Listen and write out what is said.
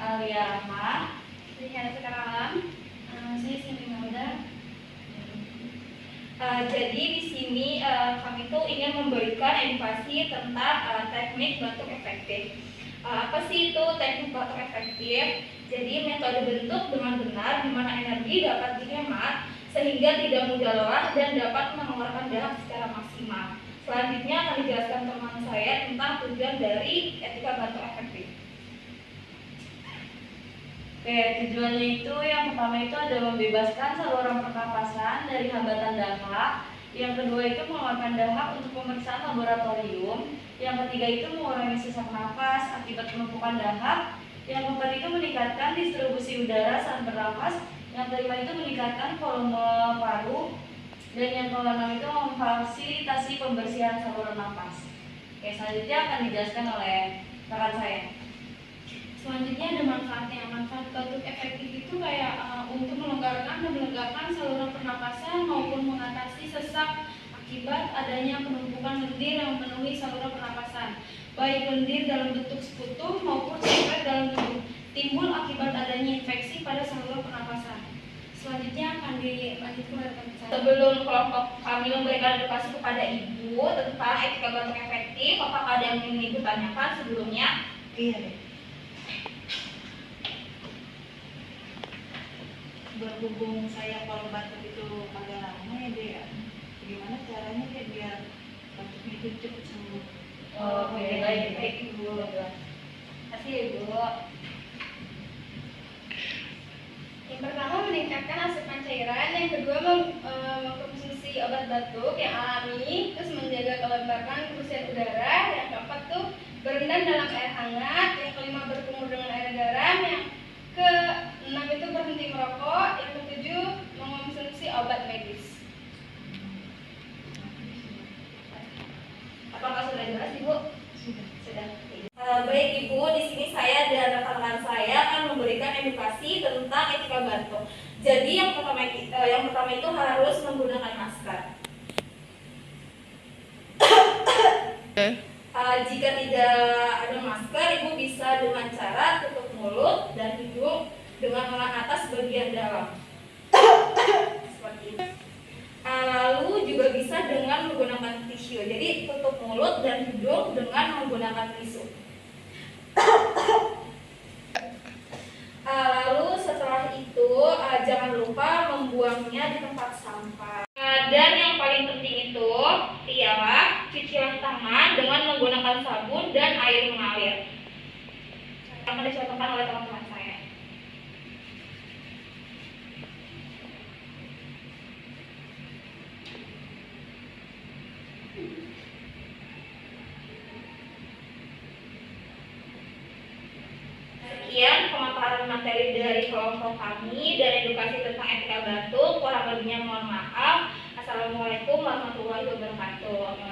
Alia Rahma. Saya sekarang Saya Cindy Mauda. Jadi di sini kami tuh ingin memberikan edukasi tentang teknik batuk efektif. Apa sih itu teknik batuk efektif? Jadi metode bentuk dengan benar di mana energi dapat dihemat sehingga tidak mudah lelah dan dapat mengeluarkan dahak secara maksimal. Selanjutnya akan dijelaskan teman saya tentang tujuan dari etika batuk efektif. Oke, tujuannya itu yang pertama itu ada membebaskan saluran pernapasan dari hambatan dahak. Yang kedua itu mengeluarkan dahak untuk pemeriksaan laboratorium. Yang ketiga itu mengurangi sesak nafas akibat penumpukan dahak. Yang keempat itu meningkatkan distribusi udara saat bernapas. Yang kelima itu meningkatkan volume paru. Dan yang keenam itu memfasilitasi pembersihan saluran nafas. Oke, selanjutnya akan dijelaskan oleh rekan saya. selanjutnya ada manfaatnya. Manfaat batuk efektif itu kayak untuk melonggarkan dan melegakan saluran pernapasan maupun mengatasi sesak akibat adanya penumpukan lendir yang memenuhi saluran pernapasan, baik lendir dalam bentuk sekutu maupun sempit dalam tubuh, timbul akibat adanya infeksi pada saluran pernapasan. Selanjutnya akan dilanjutkan oleh rekan saya. Sebelum kelompok kami memberikan edukasi kepada ibu tentang etika batuk efektif, apakah ada yang ingin ibu tanyakan sebelumnya? Iya deh. Berhubung saya kalau batuk itu agak lama ya deh ya, gimana caranya deh biar batuknya itu cepat sembuh? Oke, baik ibu. Terima kasih ibu. Yang pertama meningkatkan asupan cairan, yang kedua mengkonsumsi obat batuk yang alami, terus menjaga kelembapan kebersihan udara, yang keempat tuh berendam dalam air hangat, yang kelima berkumur dengan air garam, yang keenam itu berhenti merokok, yang ketujuh mengonsumsi obat medis. Apakah sudah jelas ibu? Sudah. Baik ibu, di sini saya dan rekan-rekan saya akan memberikan edukasi tentang etika batuk. Jadi yang pertama itu harus menggunakan masker. Jika tidak ada masker, ibu bisa dengan cara tutup mulut dan hidung dengan menahan atas bagian dalam. Seperti ini. Lalu juga bisa dengan menggunakan tisu. Jadi tutup mulut dan hidung dengan menggunakan tisu. Lalu setelah itu jangan lupa membuangnya di tempat sampah. Dan yang paling penting itu ialah cucian tangan dengan menggunakan sabun dan air mengalir. Akan dicontohkan oleh teman-teman saya. Sekian pemaparan materi dari kelompok kami dan edukasi tentang etika batuk. Kurang lebihnya mohon maaf. Assalamualaikum warahmatullahi wabarakatuh.